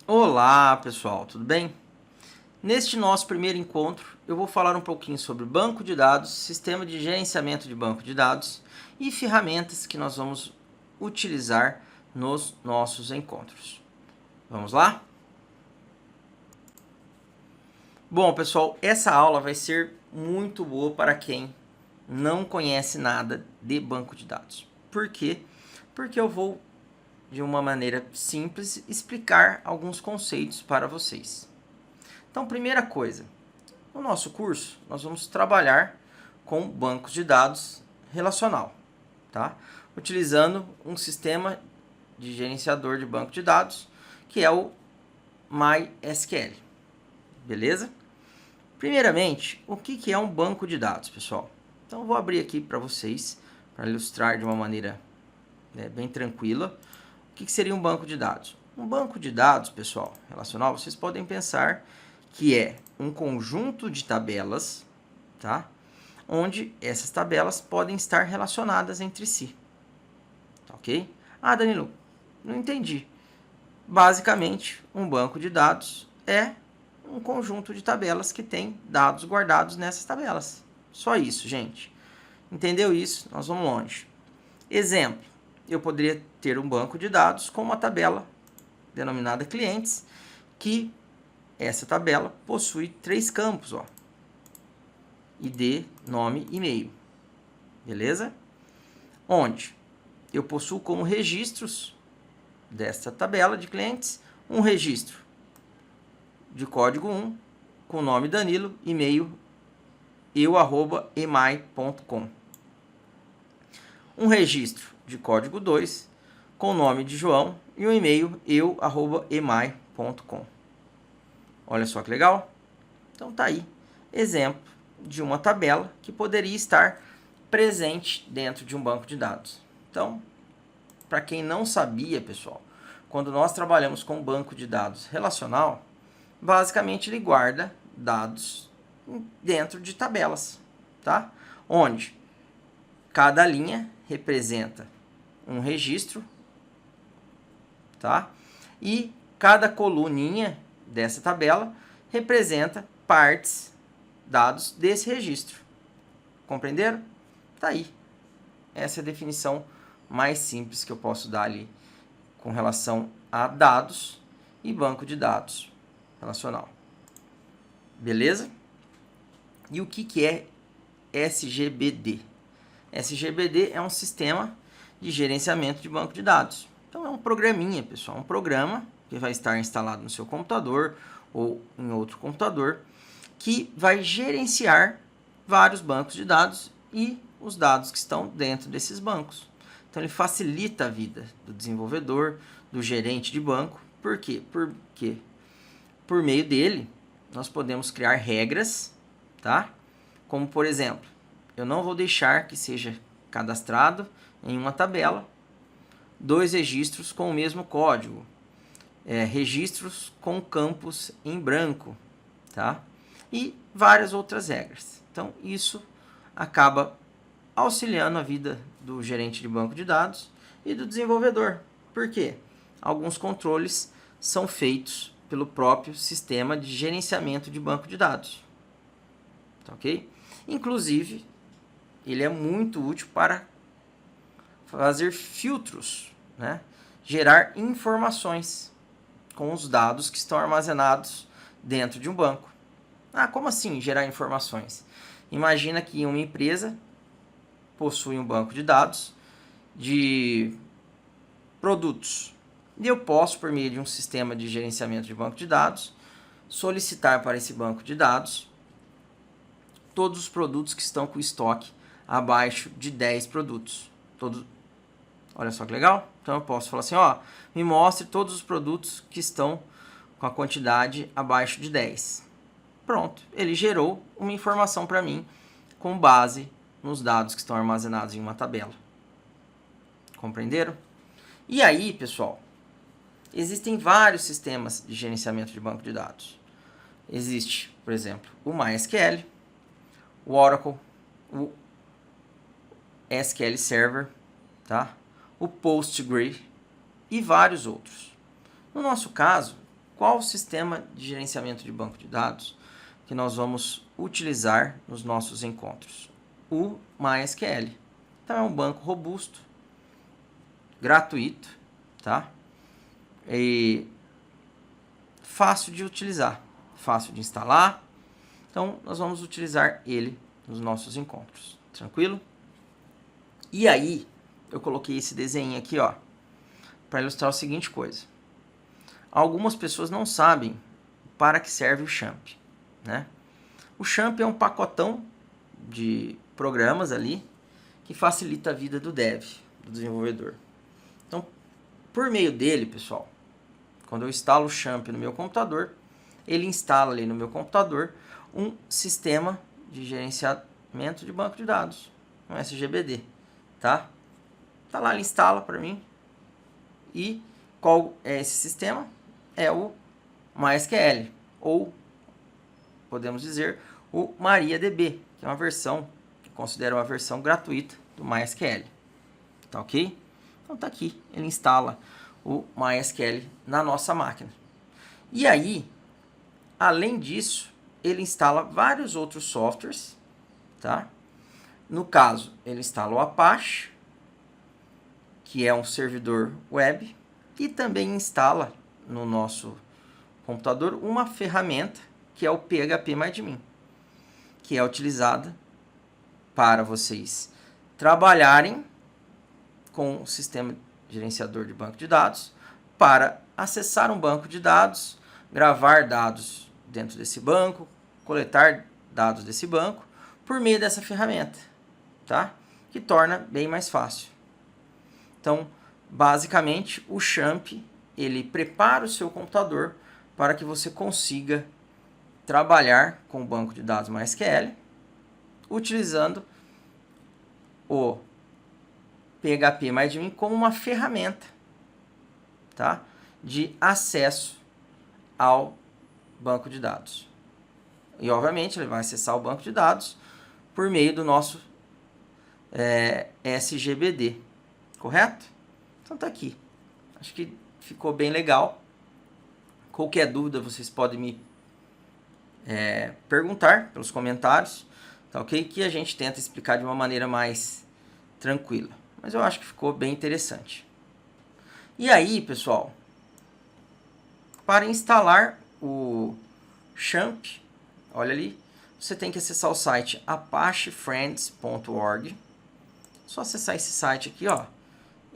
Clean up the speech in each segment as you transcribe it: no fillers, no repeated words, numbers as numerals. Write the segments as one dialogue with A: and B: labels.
A: Olá pessoal, tudo bem? Neste nosso primeiro encontro, eu vou falar um pouquinho sobre banco de dados, sistema de gerenciamento de banco de dados e ferramentas que nós vamos utilizar nos nossos encontros. Vamos lá? Bom pessoal, essa aula vai ser muito boa para quem não conhece nada de banco de dados. Por quê? Porque eu vou, de uma maneira simples, explicar alguns conceitos para vocês. Então, primeira coisa, no nosso curso, nós vamos trabalhar com bancos de dados relacional, tá? Utilizando um sistema de gerenciador de banco de dados, que é o MySQL, beleza? Primeiramente, o que é um banco de dados, pessoal? Então, eu vou abrir aqui para vocês, para ilustrar de uma maneira bem tranquila, o que seria um banco de dados. Um banco de dados, pessoal, relacional, vocês podem pensar que é um conjunto de tabelas, tá? Onde essas tabelas podem estar relacionadas entre si. Tá ok? Ah, Danilo, não entendi. Basicamente, um banco de dados é um conjunto de tabelas que tem dados guardados nessas tabelas. Só isso, gente. Entendeu isso? Nós vamos longe. Exemplo, eu poderia ter um banco de dados com uma tabela denominada clientes, que essa tabela possui 3 campos, ó. ID, nome, e-mail. Beleza? Onde eu possuo como registros desta tabela de clientes um registro de código 1 com o nome Danilo, e-mail eu@emai.com. Um registro de código 2 com o nome de João e o e-mail eu@emai.com. Olha só que legal? Então tá aí, exemplo de uma tabela que poderia estar presente dentro de um banco de dados. Então, para quem não sabia, pessoal, quando nós trabalhamos com banco de dados relacional, basicamente ele guarda dados dentro de tabelas, tá? Onde cada linha representa um registro, tá? E cada coluninha dessa tabela representa partes, dados desse registro. Compreenderam? Tá aí. Essa é a definição mais simples que eu posso dar ali com relação a dados e banco de dados relacional. Beleza? E o que é SGBD? SGBD é um sistema de gerenciamento de banco de dados. Então é um programinha, pessoal, um programa que vai estar instalado no seu computador ou em outro computador, que vai gerenciar vários bancos de dados e os dados que estão dentro desses bancos. Então ele facilita a vida do desenvolvedor, do gerente de banco. Por quê? Porque por meio dele nós podemos criar regras, tá? Como por exemplo, eu não vou deixar que seja cadastrado em uma tabela 2 registros com o mesmo código, registros com campos em branco, tá? E várias outras regras. Então isso acaba auxiliando a vida do gerente de banco de dados e do desenvolvedor. Por quê? Alguns controles são feitos pelo próprio sistema de gerenciamento de banco de dados. Tá ok? Inclusive, ele é muito útil para fazer filtros, né? Gerar informações com os dados que estão armazenados dentro de um banco. Ah, como assim gerar informações? Imagina que uma empresa possui um banco de dados de produtos. E eu posso, por meio de um sistema de gerenciamento de banco de dados, solicitar para esse banco de dados todos os produtos que estão com estoque abaixo de 10 produtos. Olha só que legal. Então eu posso falar assim, ó, me mostre todos os produtos que estão com a quantidade abaixo de 10. Pronto, ele gerou uma informação para mim com base nos dados que estão armazenados em uma tabela. Compreenderam? E aí, pessoal, existem vários sistemas de gerenciamento de banco de dados. Existe, por exemplo, o MySQL, o Oracle, o SQL Server, tá? O Postgre e vários outros. No nosso caso, qual sistema de gerenciamento de banco de dados que nós vamos utilizar nos nossos encontros? O MySQL. Então, é um banco robusto, gratuito, tá? E fácil de utilizar, fácil de instalar. Então, nós vamos utilizar ele nos nossos encontros. Tranquilo? E aí, eu coloquei esse desenho aqui, ó, para ilustrar a seguinte coisa. Algumas pessoas não sabem para que serve o XAMPP, né? O XAMPP é um pacotão de programas ali que facilita a vida do dev, do desenvolvedor. Então, por meio dele, pessoal, quando eu instalo o XAMPP no meu computador, ele instala ali no meu computador um sistema de gerenciamento de banco de dados, um SGBD, tá? Tá lá, ele instala para mim. E qual é esse sistema? É o MySQL, ou podemos dizer o MariaDB, que é uma versão, que considera uma versão gratuita do MySQL. Tá ok? Então tá aqui, ele instala o MySQL na nossa máquina. E aí, além disso, ele instala vários outros softwares, tá? No caso, ele instala o Apache, que é um servidor web, e também instala no nosso computador uma ferramenta que é o PHPMyAdmin, que é utilizada para vocês trabalharem com o sistema gerenciador de banco de dados para acessar um banco de dados, gravar dados dentro desse banco, coletar dados desse banco por meio dessa ferramenta, tá? Que torna bem mais fácil. Então, basicamente, o XAMPP, ele prepara o seu computador para que você consiga trabalhar com o banco de dados MySQL, utilizando o PHPMyAdmin como uma ferramenta, tá? De acesso ao banco de dados. E, obviamente, ele vai acessar o banco de dados por meio do nosso SGBD, correto? Então tá aqui. Acho que ficou bem legal. Qualquer dúvida vocês podem me perguntar pelos comentários, tá ok? Que a gente tenta explicar de uma maneira mais tranquila. Mas eu acho que ficou bem interessante. E aí, pessoal, para instalar o XAMPP, olha ali, você tem que acessar o site apachefriends.org. Só acessar esse site aqui, ó,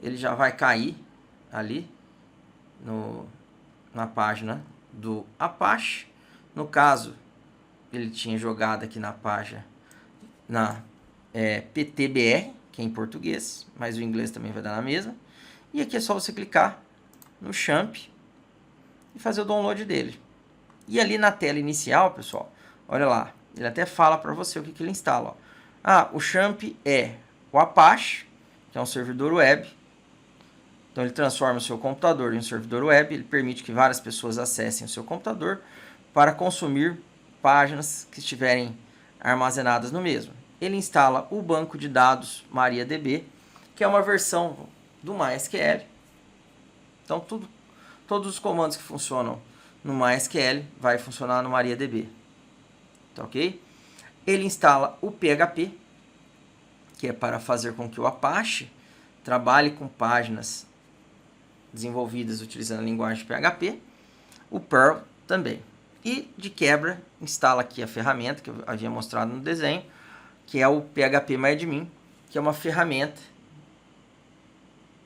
A: ele já vai cair ali na página do Apache. No caso, ele tinha jogado aqui na página na PTBR, que é em português, mas o inglês também vai dar na mesma. E aqui é só você clicar no XAMPP e fazer o download dele. E ali na tela inicial, pessoal, olha lá, ele até fala para você o que ele instala. Ó. Ah, o XAMPP é o Apache, que é um servidor web. Então ele transforma o seu computador em um servidor web, ele permite que várias pessoas acessem o seu computador para consumir páginas que estiverem armazenadas no mesmo. Ele instala o banco de dados MariaDB, que é uma versão do MySQL. Então todos os comandos que funcionam no MySQL vai funcionar no MariaDB. Tá ok? Ele instala o PHP, que é para fazer com que o Apache trabalhe com páginas desenvolvidas utilizando a linguagem PHP, o Perl também. E, de quebra, instala aqui a ferramenta que eu havia mostrado no desenho, que é o PHPMyAdmin, que é uma ferramenta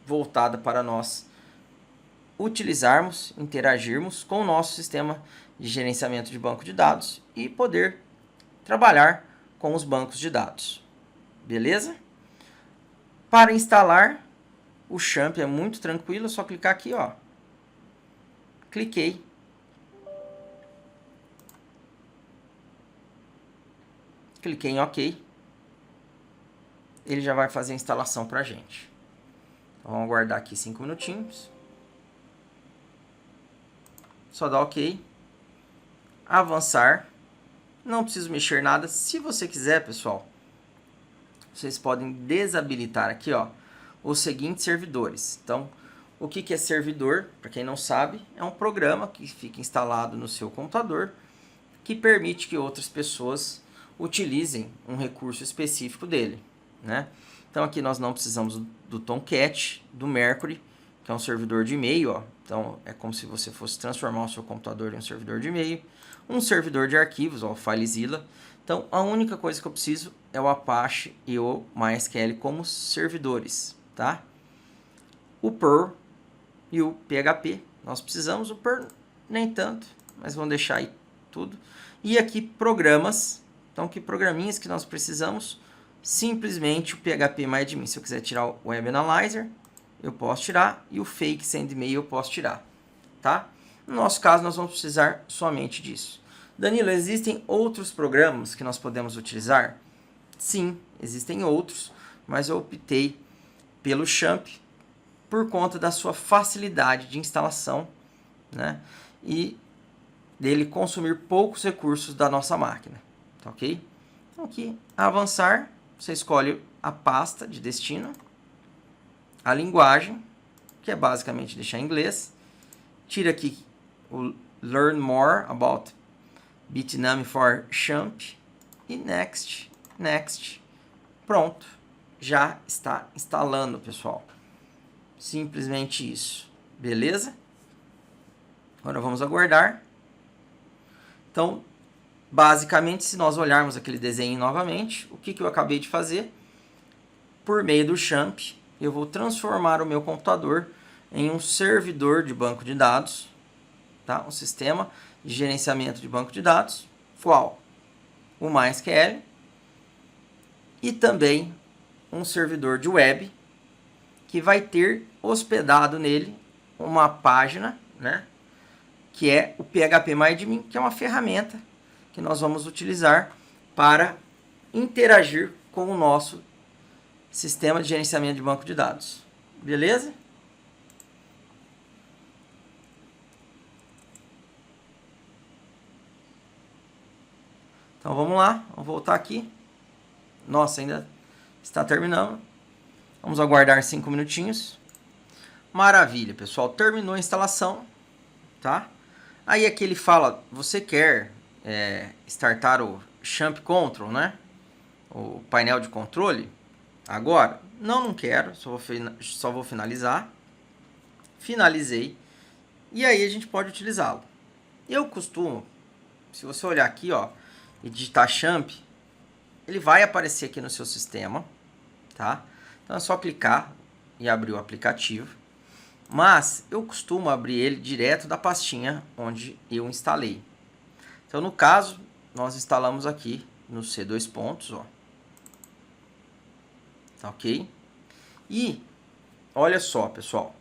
A: voltada para nós utilizarmos, interagirmos com o nosso sistema de gerenciamento de banco de dados e poder trabalhar com os bancos de dados. Beleza? Para instalar o XAMPP é muito tranquilo, é só clicar aqui, ó. Cliquei. Cliquei em OK. Ele já vai fazer a instalação para a gente. Então, vamos aguardar aqui 5 minutinhos. Só dá OK. Avançar. Não preciso mexer nada. Se você quiser, pessoal, vocês podem desabilitar aqui, ó, os seguintes servidores. Então, O que é servidor? Para quem não sabe, é um programa que fica instalado no seu computador que permite que outras pessoas utilizem um recurso específico dele, né? Então aqui nós não precisamos do Tomcat, do Mercury, que é um servidor de e-mail, ó. Então é como se você fosse transformar o seu computador em um servidor de e-mail, um servidor de arquivos, ó, o FileZilla. Então a única coisa que eu preciso é o Apache e o MySQL como servidores, tá? O Perl e o PHP nós precisamos, o Perl nem tanto, mas vamos deixar aí tudo. E aqui programas, então que programinhas que nós precisamos? Simplesmente o PHP-MyAdmin. Se eu quiser tirar o Web Analyzer, eu posso tirar, e o Fake SendMail eu posso tirar, tá? No nosso caso, nós vamos precisar somente disso. Danilo, existem outros programas que nós podemos utilizar? Sim, existem outros, mas eu optei pelo Champ por conta da sua facilidade de instalação, né? E dele consumir poucos recursos da nossa máquina, tá ok? Então aqui, avançar, você escolhe a pasta de destino, a linguagem, que é basicamente deixar em inglês, tira aqui o Learn More About Bitnami for Champ e Next, Next, pronto, já está instalando, pessoal. Simplesmente isso, beleza? Agora vamos aguardar. Então, basicamente, se nós olharmos aquele desenho novamente, o que eu acabei de fazer? Por meio do Champ, eu vou transformar o meu computador em um servidor de banco de dados, tá? Um sistema de gerenciamento de banco de dados, qual? O MySQL, e também um servidor de web, que vai ter hospedado nele uma página, né? Que é o PHP-MyAdmin, que é uma ferramenta que nós vamos utilizar para interagir com o nosso sistema de gerenciamento de banco de dados. Beleza? Então vamos lá, vamos voltar aqui. Nossa, ainda está terminando. Vamos aguardar 5 minutinhos. Maravilha, pessoal, terminou a instalação, tá? Aí aqui ele fala, você quer startar o Champ Control, né? O painel de controle. Agora, não quero, só vou finalizar. Finalizei. E aí a gente pode utilizá-lo. Eu costumo, se você olhar aqui, ó, e digitar Champ, ele vai aparecer aqui no seu sistema, tá? Então é só clicar e abrir o aplicativo. Mas eu costumo abrir ele direto da pastinha onde eu instalei. Então no caso, nós instalamos aqui no C2 pontos, ó. Tá ok? E olha só, pessoal.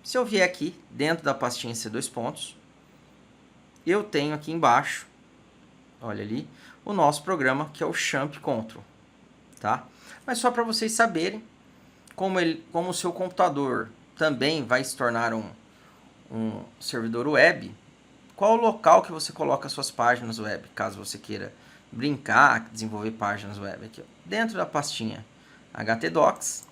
A: Se eu vier aqui dentro da pastinha C2 pontos, eu tenho aqui embaixo, olha ali, o nosso programa que é o Champ Control, tá? Mas só para vocês saberem como o seu computador também vai se tornar um servidor web, qual o local que você coloca as suas páginas web, caso você queira brincar, desenvolver páginas web aqui, ó, dentro da pastinha htdocs.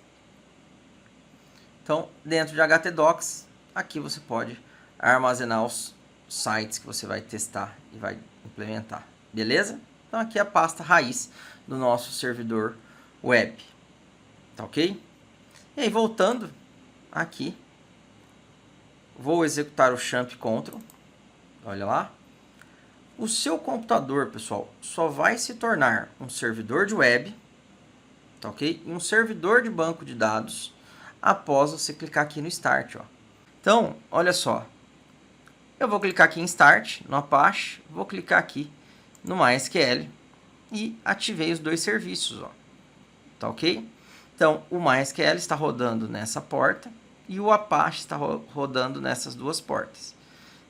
A: Então, dentro de htdocs, aqui você pode armazenar os sites que você vai testar e vai implementar, beleza? Então, aqui é a pasta raiz do nosso servidor web, tá ok? E aí, voltando aqui, vou executar o Champ Control, olha lá. O seu computador, pessoal, só vai se tornar um servidor de web, tá ok? E um servidor de banco de dados após você clicar aqui no Start, ó. Então, olha só. Eu vou clicar aqui em Start, no Apache, vou clicar aqui no MySQL e ativei os dois serviços, ó. Tá ok? Então, o MySQL está rodando nessa porta e o Apache está rodando nessas duas portas,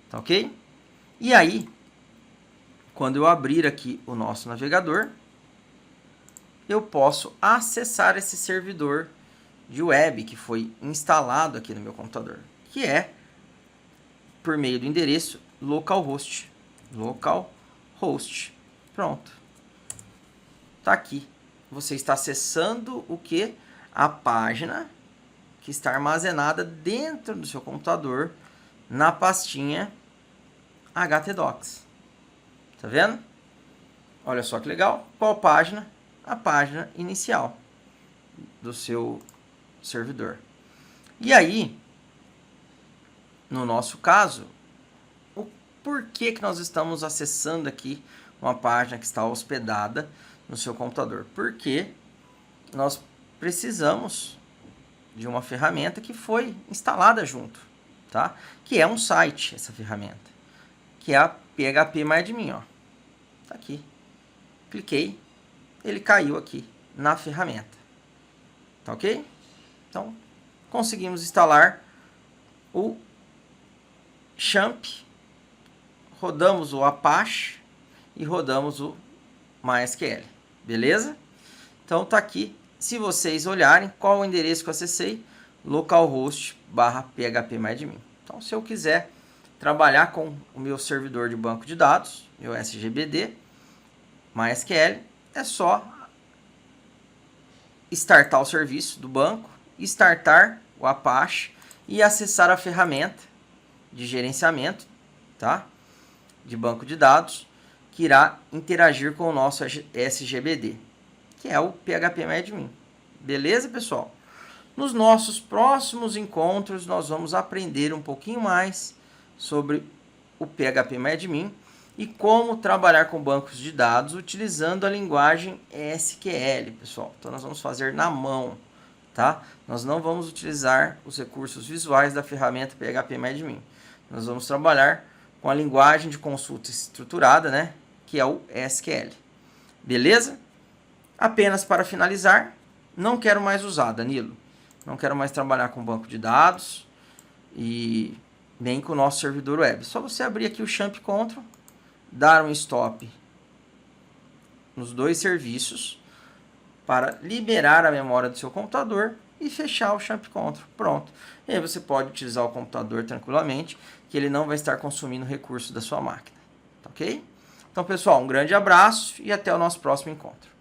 A: tá ok? E aí, quando eu abrir aqui o nosso navegador, eu posso acessar esse servidor de web que foi instalado aqui no meu computador, que é por meio do endereço localhost. Localhost. Pronto. Tá aqui. Você está acessando o que? A página que está armazenada dentro do seu computador na pastinha htdocs. Tá vendo? Olha só que legal. Qual página? A página inicial do seu servidor. E aí, no nosso caso, o porquê que nós estamos acessando aqui uma página que está hospedada no seu computador? Porque nós precisamos de uma ferramenta que foi instalada junto, tá? Que é um site, essa ferramenta, que é a PHPMyAdmin, ó. Tá aqui. Cliquei, ele caiu aqui na ferramenta. Tá ok? Então, conseguimos instalar o XAMPP, rodamos o Apache e rodamos o MySQL. Beleza? Então, tá aqui. Se vocês olharem, qual o endereço que eu acessei? localhost/phpMyAdmin. Então, se eu quiser trabalhar com o meu servidor de banco de dados, meu SGBD, MySQL, é só startar o serviço do banco, startar o Apache e acessar a ferramenta de gerenciamento, tá? De banco de dados, que irá interagir com o nosso SGBD, que é o PHPMyAdmin. Beleza, pessoal? Nos nossos próximos encontros, nós vamos aprender um pouquinho mais sobre o PHPMyAdmin e como trabalhar com bancos de dados utilizando a linguagem SQL, pessoal. Então, nós vamos fazer na mão, tá? Nós não vamos utilizar os recursos visuais da ferramenta PHPMyAdmin. Nós vamos trabalhar com a linguagem de consulta estruturada, né? Que é o SQL. Beleza? Apenas para finalizar, não quero mais usar, Danilo. Não quero mais trabalhar com banco de dados e nem com o nosso servidor web. Só você abrir aqui o XAMPP Control, dar um stop nos dois serviços para liberar a memória do seu computador e fechar o XAMPP Control. Pronto. E aí você pode utilizar o computador tranquilamente, que ele não vai estar consumindo recursos da sua máquina. Tá ok? Então, pessoal, um grande abraço e até o nosso próximo encontro.